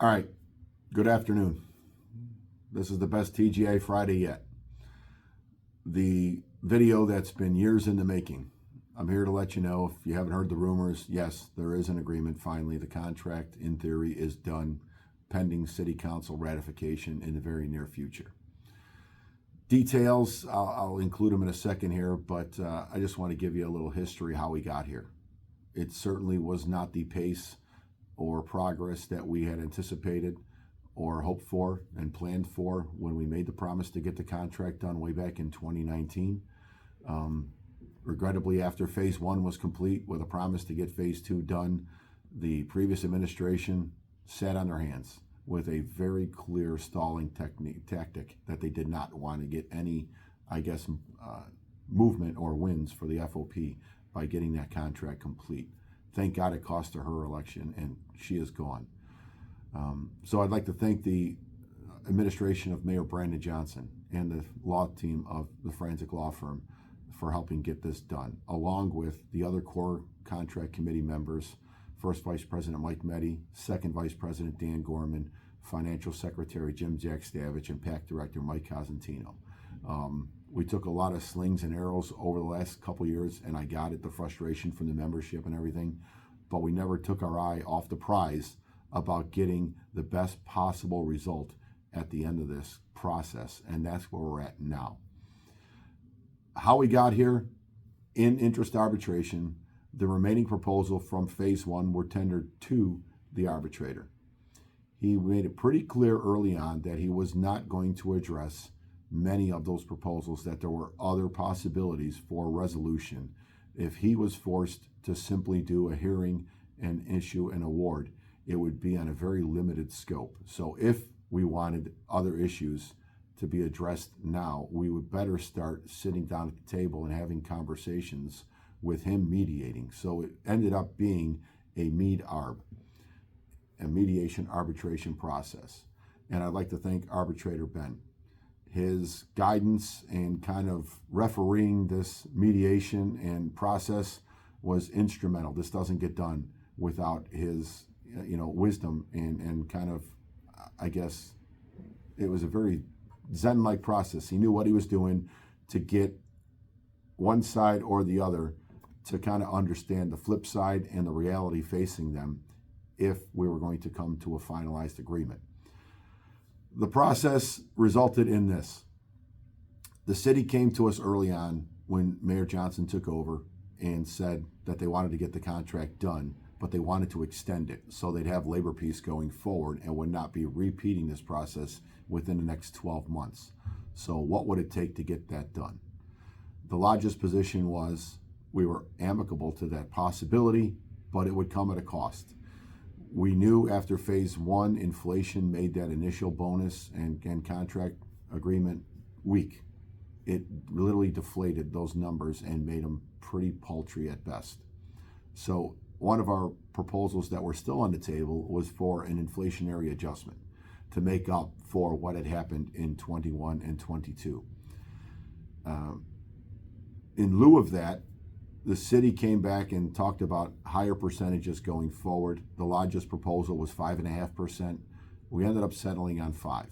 All right, good afternoon. This is the best TGI Friday yet. The video that's been years in the making. I'm here to let you know, if you haven't heard the rumors, yes, there is an agreement finally. The contract, in theory, is done, pending City Council ratification in the very near future. Details, I'll include them in a second here, but I just want to give you a little history how we got here. It certainly was not the pace or progress that we had anticipated or hoped for and planned for when we made the promise to get the contract done way back in 2019. Regrettably, after phase one was complete with a promise to get phase two done, the previous administration sat on their hands with a very clear stalling tactic that they did not want to get any, movement or wins for the FOP by getting that contract complete. Thank God it cost her election, and she is gone. So I'd like to thank the administration of Mayor Brandon Johnson and the law team of the forensic law firm for helping get this done, along with the other core contract committee members, First Vice President Mike Meddy, Second Vice President Dan Gorman, Financial Secretary Jim Jack Stavich, and PAC Director Mike Cosentino. We took a lot of slings and arrows over the last couple years, and I got it, the frustration from the membership and everything, but we never took our eye off the prize about getting the best possible result at the end of this process, and that's where we're at now. How we got here: in interest arbitration, the remaining proposal from phase one were tendered to the arbitrator. He made it pretty clear early on that he was not going to address many of those proposals, that there were other possibilities for resolution if he was forced to simply do a hearing and issue an award. It would be on a very limited scope. So if we wanted other issues to be addressed now, we would better start sitting down at the table and having conversations with him mediating. So it ended up being a MED-ARB, a mediation arbitration process. And I'd like to thank Arbitrator Ben. His guidance and kind of refereeing this mediation and process was instrumental. This doesn't get done without his wisdom and kind of, it was a very Zen-like process. He knew what he was doing to get one side or the other to kind of understand the flip side and the reality facing them if we were going to come to a finalized agreement. The process resulted in this. The city came to us early on when Mayor Johnson took over and said that they wanted to get the contract done, but they wanted to extend it so they'd have labor peace going forward and would not be repeating this process within the next 12 months. So what would it take to get that done? The lodge's position was we were amicable to that possibility, but it would come at a cost. We knew after phase one, inflation made that initial bonus and contract agreement weak. It literally deflated those numbers and made them pretty paltry at best. So one of our proposals that were still on the table was for an inflationary adjustment to make up for what had happened in 21 and 22. In lieu of that, the city came back and talked about higher percentages going forward. The lodge's proposal was 5.5%. We ended up settling on 5%.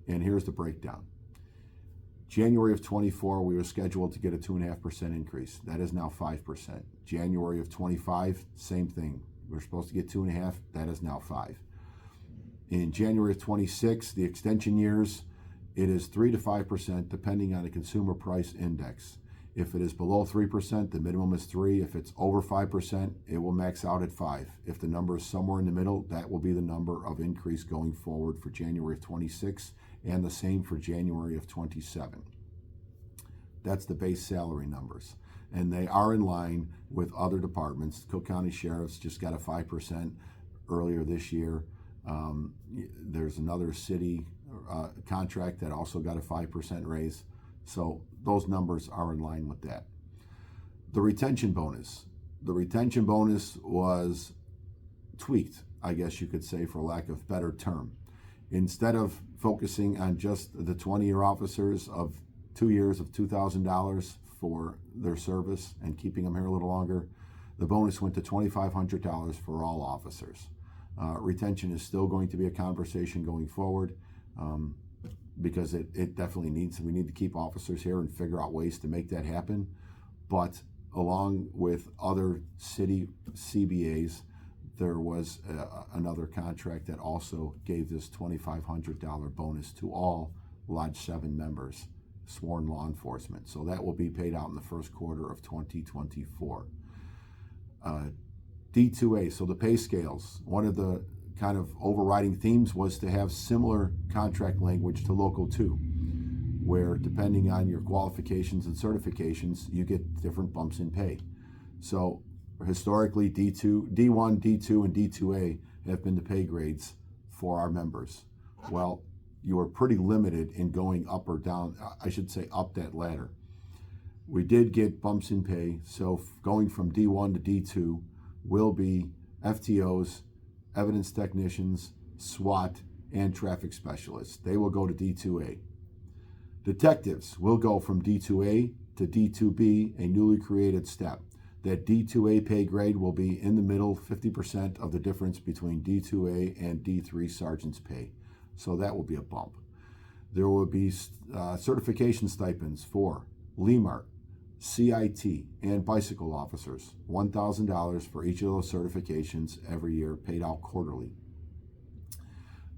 And here's the breakdown. January of 24, we were scheduled to get a 2.5% increase. That is now 5%. January of 25, same thing. We were supposed to get 2.5%. That is now 5%. In January of 26, the extension years, it is 3 to 5% depending on the consumer price index. If it is below 3%, the minimum is 3. If it's over 5%, it will max out at 5. If the number is somewhere in the middle, that will be the number of increase going forward for January of 26, and the same for January of 27. That's the base salary numbers. And they are in line with other departments. Cook County Sheriff's just got a 5% earlier this year. There's another city contract that also got a 5% raise. So those numbers are in line with that. The retention bonus. The retention bonus was tweaked, I guess you could say, for lack of better term. Instead of focusing on just the 20-year officers of 2 years of $2,000 for their service and keeping them here a little longer, the bonus went to $2,500 for all officers. Retention is still going to be a conversation going forward, because it definitely we need to keep officers here and figure out ways to make that happen. But along with other city CBAs, there was another contract that also gave this $2,500 bonus to all Lodge 7 members, sworn law enforcement. So that will be paid out in the first quarter of 2024. D2A, so the pay scales, one of the kind of overriding themes was to have similar contract language to Local 2, where depending on your qualifications and certifications, you get different bumps in pay. So historically, D1, D2, and D2A have been the pay grades for our members. Well, you are pretty limited in going up or down, I should say up that ladder. We did get bumps in pay, so going from D1 to D2 will be FTOs, evidence technicians, SWAT, and traffic specialists. They will go to D2A. Detectives will go from D2A to D2B, a newly created step. That D2A pay grade will be in the middle, 50% of the difference between D2A and D3 sergeant's pay. So that will be a bump. There will be certification stipends for LEMART, CIT, and bicycle officers, $1,000 for each of those certifications every year, paid out quarterly.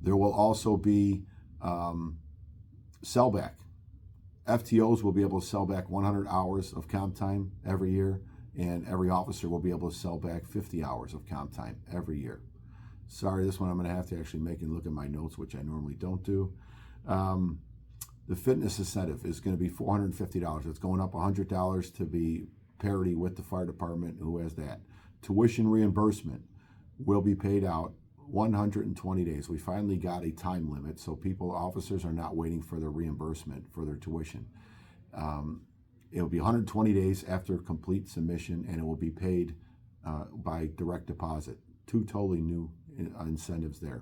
There will also be sellback. FTOs will be able to sell back 100 hours of comp time every year, and every officer will be able to sell back 50 hours of comp time every year. Sorry, this one I'm going to have to actually make and look at my notes, which I normally don't do. The fitness incentive is going to be $450. It's going up $100 to be parity with the fire department, who has that. Tuition reimbursement will be paid out 120 days. We finally got a time limit, so officers are not waiting for their reimbursement for their tuition. It'll be 120 days after complete submission, and it will be paid by direct deposit. Two totally new incentives there.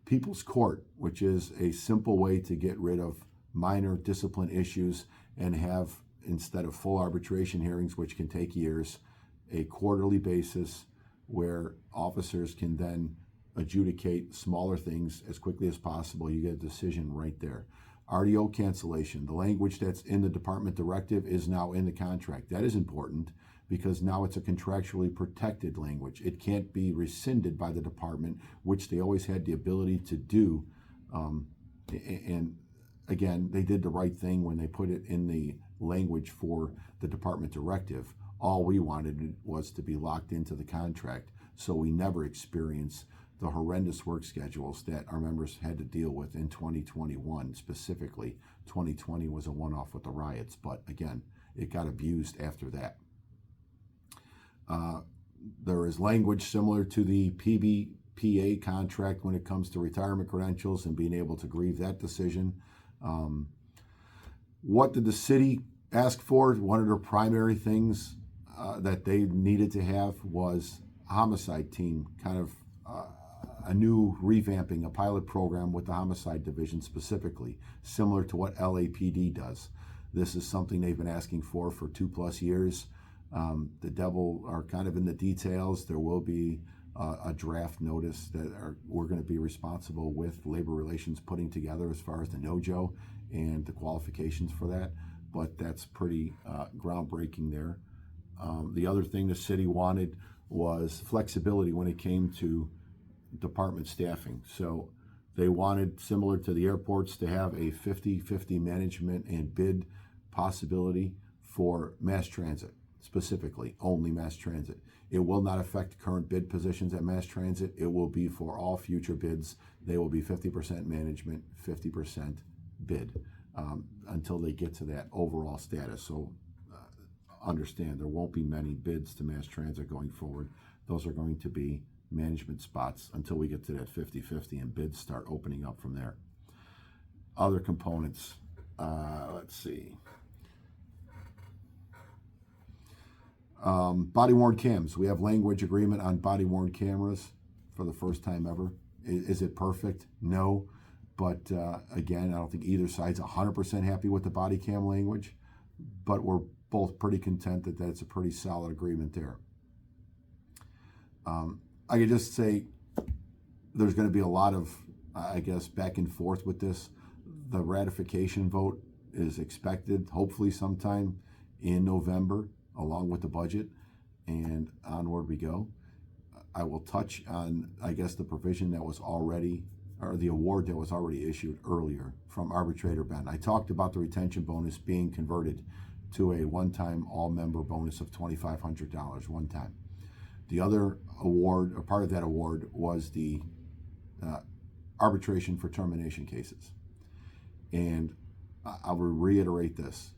People's Court, which is a simple way to get rid of minor discipline issues and have, instead of full arbitration hearings, which can take years, a quarterly basis where officers can then adjudicate smaller things as quickly as possible. You get a decision right there. RDO cancellation, the language that's in the department directive is now in the contract. That is important because now it's a contractually protected language. It can't be rescinded by the department, which they always had the ability to do. And again, they did the right thing when they put it in the language for the department directive. All we wanted was to be locked into the contract, so we never experienced the horrendous work schedules that our members had to deal with in 2021 specifically. 2020 was a one-off with the riots, but again, it got abused after that. There is language similar to the PBPA contract when it comes to retirement credentials and being able to grieve that decision. What did the city ask for? One of their primary things that they needed to have was a homicide team, kind of a new revamping, a pilot program with the homicide division specifically, similar to what LAPD does. This is something they've been asking for 2+ years. The devil are kind of in the details. There will be a draft notice that we're going to be responsible with labor relations putting together as far as the NOJO and the qualifications for that, but that's pretty groundbreaking there. The other thing the city wanted was flexibility when it came to department staffing. So they wanted, similar to the airports, to have a 50-50 management and bid possibility for mass transit, specifically only mass transit. It will not affect current bid positions at mass transit. It will be for all future bids. They will be 50% management, 50% bid until they get to that overall status. So understand, there won't be many bids to mass transit going forward. Those are going to be management spots until we get to that 50-50 and bids start opening up from there. Other components, let's see. Body-worn cams. We have language agreement on body-worn cameras for the first time ever. Is it perfect? No. But again, I don't think either side's 100% happy with the body cam language, but we're both pretty content that that's a pretty solid agreement there. I could just say there's going to be a lot of, I guess, back and forth with this. The ratification vote is expected, hopefully sometime in November, along with the budget, and onward we go. I will touch on, I guess, the provision that was already, or the award that was already issued earlier from Arbitrator Ben. I talked about the retention bonus being converted to a one-time all-member bonus of $2,500 one time. The other award, or part of that award, was the arbitration for termination cases. And I will reiterate this.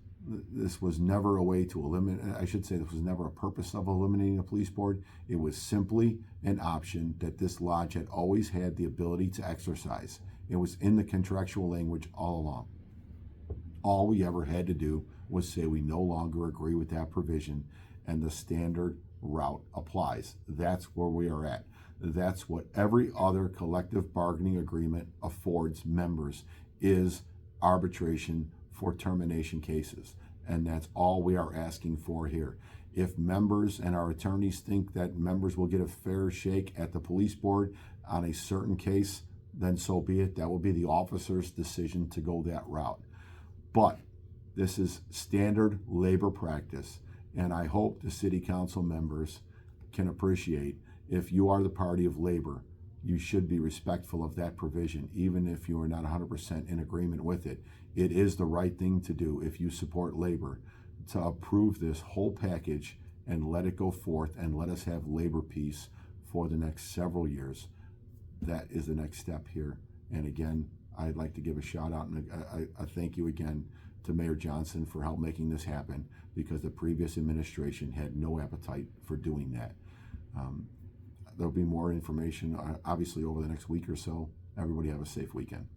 This was never a way to eliminate, I should say this was never a purpose of eliminating a police board. It was simply an option that this lodge had always had the ability to exercise. It was in the contractual language all along. All we ever had to do was say we no longer agree with that provision, and the standard route applies. That's where we are at. That's what every other collective bargaining agreement affords members, is arbitration for termination cases. And that's all we are asking for here. If members and our attorneys think that members will get a fair shake at the police board on a certain case, then so be it. That will be the officer's decision to go that route. But this is standard labor practice, and I hope the city council members can appreciate, if you are the party of labor, you should be respectful of that provision, even if you are not 100% in agreement with it. It is the right thing to do if you support labor, to approve this whole package and let it go forth and let us have labor peace for the next several years. That is the next step here. And again, I'd like to give a shout out and a thank you again to Mayor Johnson for help making this happen, because the previous administration had no appetite for doing that. There'll be more information, obviously, over the next week or so. Everybody have a safe weekend.